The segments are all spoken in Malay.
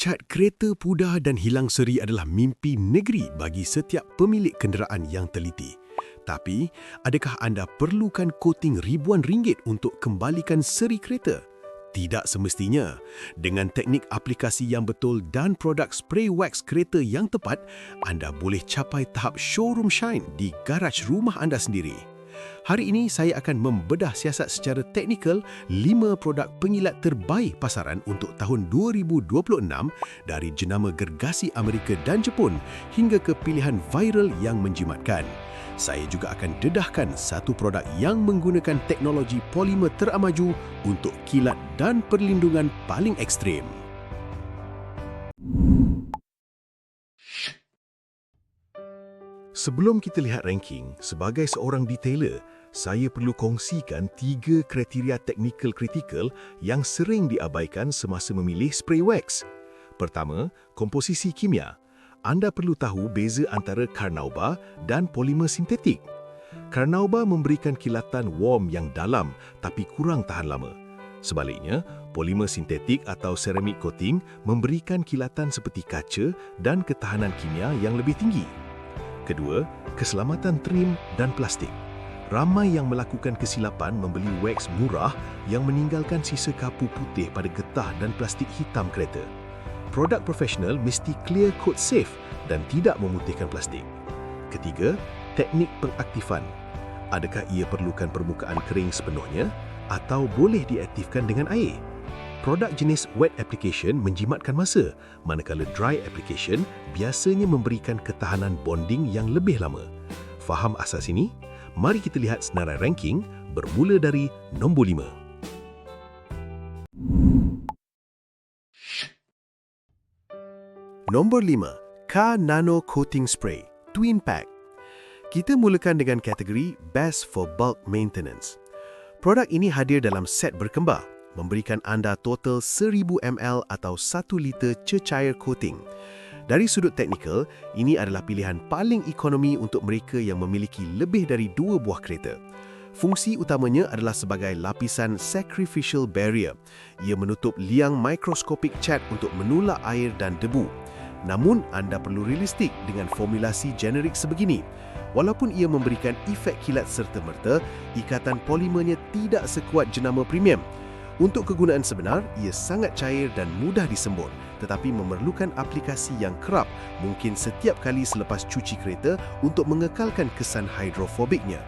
Cat kereta pudar dan hilang seri adalah mimpi negeri bagi setiap pemilik kenderaan yang teliti. Tapi, adakah anda perlukan koting ribuan ringgit untuk kembalikan seri kereta? Tidak semestinya. Dengan teknik aplikasi yang betul dan produk spray wax kereta yang tepat, anda boleh capai tahap showroom shine di garaj rumah anda sendiri. Hari ini saya akan membedah siasat secara teknikal 5 produk pengilat terbaik pasaran untuk tahun 2026 dari jenama gergasi Amerika dan Jepun hingga ke pilihan viral yang menjimatkan. Saya juga akan dedahkan satu produk yang menggunakan teknologi polimer teramaju untuk kilat dan perlindungan paling ekstrim. Sebelum kita lihat ranking, sebagai seorang detailer, saya perlu kongsikan 3 kriteria teknikal kritikal yang sering diabaikan semasa memilih spray wax. Pertama, komposisi kimia. Anda perlu tahu beza antara Carnauba dan polimer sintetik. Carnauba memberikan kilatan warm yang dalam tapi kurang tahan lama. Sebaliknya, polimer sintetik atau ceramic coating memberikan kilatan seperti kaca dan ketahanan kimia yang lebih tinggi. Kedua, keselamatan trim dan plastik. Ramai yang melakukan kesilapan membeli wax murah yang meninggalkan sisa kapu putih pada getah dan plastik hitam kereta. Produk profesional mesti clear coat safe dan tidak memutihkan plastik. Ketiga, teknik pengaktifan. Adakah ia perlukan permukaan kering sepenuhnya atau boleh diaktifkan dengan air? Produk jenis wet application menjimatkan masa, manakala dry application biasanya memberikan ketahanan bonding yang lebih lama. Faham asas ini? Mari kita lihat senarai ranking bermula dari nombor 5. Nombor 5, K-Nano Coating Spray Twin Pack. Kita mulakan dengan kategori Best for Bulk Maintenance. Produk ini hadir dalam set berkembar, memberikan anda total 1000 ml atau 1 liter cecair coating. Dari sudut teknikal, ini adalah pilihan paling ekonomi untuk mereka yang memiliki lebih dari 2 buah kereta. Fungsi utamanya adalah sebagai lapisan sacrificial barrier. Ia menutup liang mikroskopik cat untuk menolak air dan debu. Namun, anda perlu realistik dengan formulasi generik sebegini. Walaupun ia memberikan efek kilat serta-merta, ikatan polimernya tidak sekuat jenama premium. Untuk kegunaan sebenar, ia sangat cair dan mudah disembur, tetapi memerlukan aplikasi yang kerap, mungkin setiap kali selepas cuci kereta untuk mengekalkan kesan hidrofobiknya.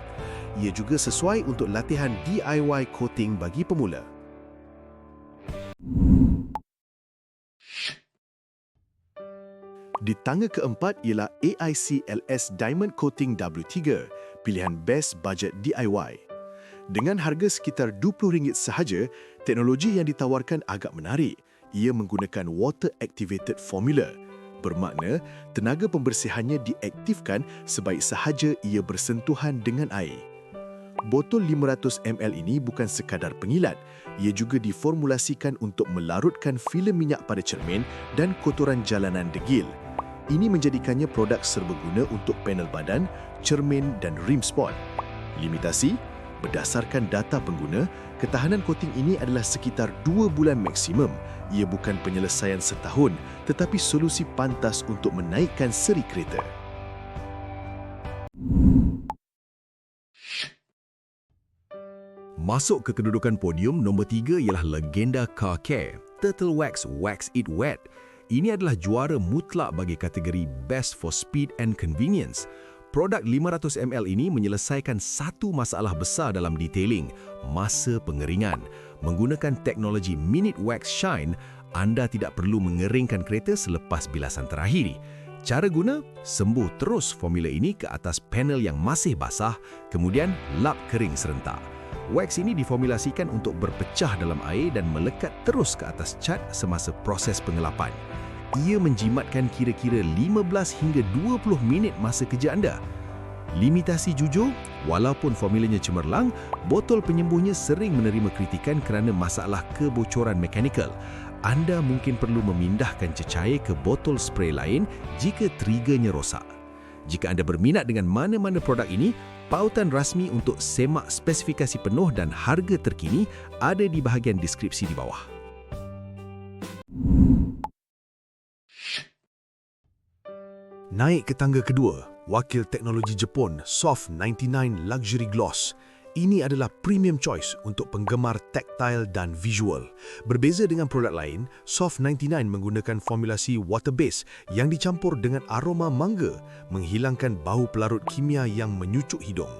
Ia juga sesuai untuk latihan DIY coating bagi pemula. Di tangga keempat ialah AIC LS Diamond Coating W3, pilihan best budget DIY. Dengan harga sekitar RM20 sahaja, teknologi yang ditawarkan agak menarik. Ia menggunakan water-activated formula. Bermakna, tenaga pembersihannya diaktifkan sebaik sahaja ia bersentuhan dengan air. Botol 500 ml ini bukan sekadar pengilat. Ia juga diformulasikan untuk melarutkan filem minyak pada cermin dan kotoran jalanan degil. Ini menjadikannya produk serbaguna untuk panel badan, cermin dan rim sport. Limitasi? Berdasarkan data pengguna, ketahanan coating ini adalah sekitar 2 bulan maksimum. Ia bukan penyelesaian setahun, tetapi solusi pantas untuk menaikkan seri kereta. Masuk ke kedudukan podium, nombor 3 ialah legenda Car Care, Turtle Wax Wax It Wet. Ini adalah juara mutlak bagi kategori Best for Speed and Convenience. Produk 500 ml ini menyelesaikan satu masalah besar dalam detailing, masa pengeringan. Menggunakan teknologi Minute Wax Shine, anda tidak perlu mengeringkan kereta selepas bilasan terakhir. Cara guna, sembuh terus formula ini ke atas panel yang masih basah, kemudian lap kering serentak. Wax ini diformulasikan untuk berpecah dalam air dan melekat terus ke atas cat semasa proses pengelapan. Ia menjimatkan kira-kira 15 hingga 20 minit masa kerja anda. Limitasi jujur, walaupun formulanya cemerlang, botol penyembuhnya sering menerima kritikan kerana masalah kebocoran mekanikal. Anda mungkin perlu memindahkan cecair ke botol spray lain jika triggernya rosak. Jika anda berminat dengan mana-mana produk ini, pautan rasmi untuk semak spesifikasi penuh dan harga terkini ada di bahagian deskripsi di bawah. Naik ke tangga kedua, wakil teknologi Jepun Soft 99 Luxury Gloss. Ini adalah premium choice untuk penggemar tactile dan visual. Berbeza dengan produk lain, Soft 99 menggunakan formulasi water base yang dicampur dengan aroma mangga, menghilangkan bau pelarut kimia yang menyucuk hidung.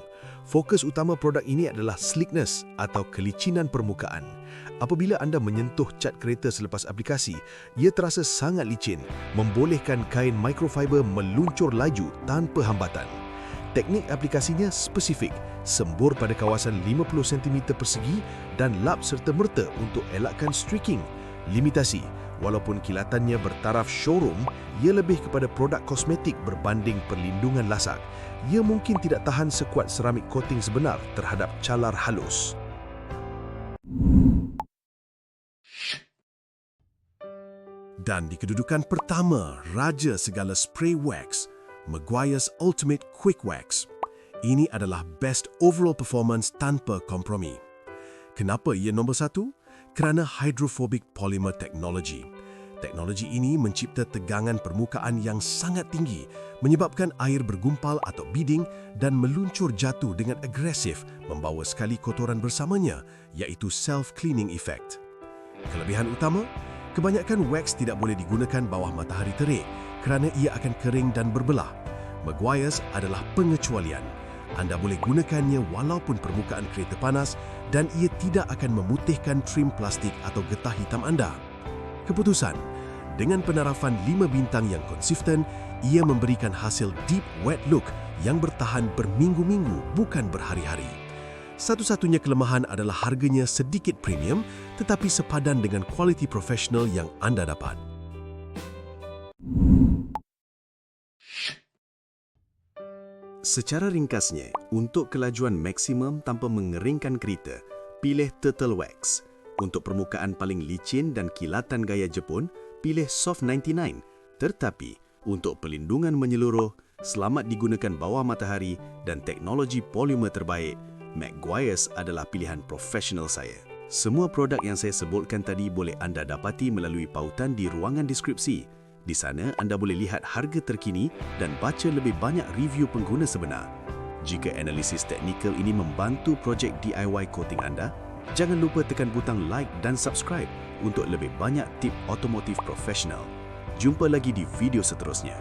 Fokus utama produk ini adalah sleekness atau kelicinan permukaan. Apabila anda menyentuh cat kereta selepas aplikasi, ia terasa sangat licin, membolehkan kain microfiber meluncur laju tanpa hambatan. Teknik aplikasinya spesifik, sembur pada kawasan 50 cm persegi dan lap serta-merta untuk elakkan streaking. Limitasi, walaupun kilatannya bertaraf showroom, ia lebih kepada produk kosmetik berbanding perlindungan lasak. Ia mungkin tidak tahan sekuat seramik coating sebenar terhadap calar halus. Dan di kedudukan pertama, raja segala spray wax, Meguiar's Ultimate Quick Wax. Ini adalah best overall performance tanpa kompromi. Kenapa ia nombor satu? Kerana hydrophobic polymer technology. Teknologi ini mencipta tegangan permukaan yang sangat tinggi, menyebabkan air bergumpal atau bidding dan meluncur jatuh dengan agresif, membawa sekali kotoran bersamanya, iaitu self-cleaning effect. Kelebihan utama, kebanyakan wax tidak boleh digunakan bawah matahari terik kerana ia akan kering dan berbelah. Meguiar's adalah pengecualian. Anda boleh gunakannya walaupun permukaan kereta panas dan ia tidak akan memutihkan trim plastik atau getah hitam anda. Keputusan, dengan penarafan 5 bintang yang konsisten, ia memberikan hasil deep wet look yang bertahan berminggu-minggu bukan berhari-hari. Satu-satunya kelemahan adalah harganya sedikit premium tetapi sepadan dengan kualiti profesional yang anda dapat. Secara ringkasnya, untuk kelajuan maksimum tanpa mengeringkan kereta, pilih Turtle Wax. Untuk permukaan paling licin dan kilatan gaya Jepun, pilih Soft 99. Tetapi, untuk pelindungan menyeluruh, selamat digunakan bawah matahari dan teknologi polimer terbaik, Meguiar's adalah pilihan profesional saya. Semua produk yang saya sebutkan tadi boleh anda dapati melalui pautan di ruangan deskripsi. Di sana anda boleh lihat harga terkini dan baca lebih banyak review pengguna sebenar. Jika analisis teknikal ini membantu projek DIY coating anda, jangan lupa tekan butang like dan subscribe untuk lebih banyak tip otomotif profesional. Jumpa lagi di video seterusnya.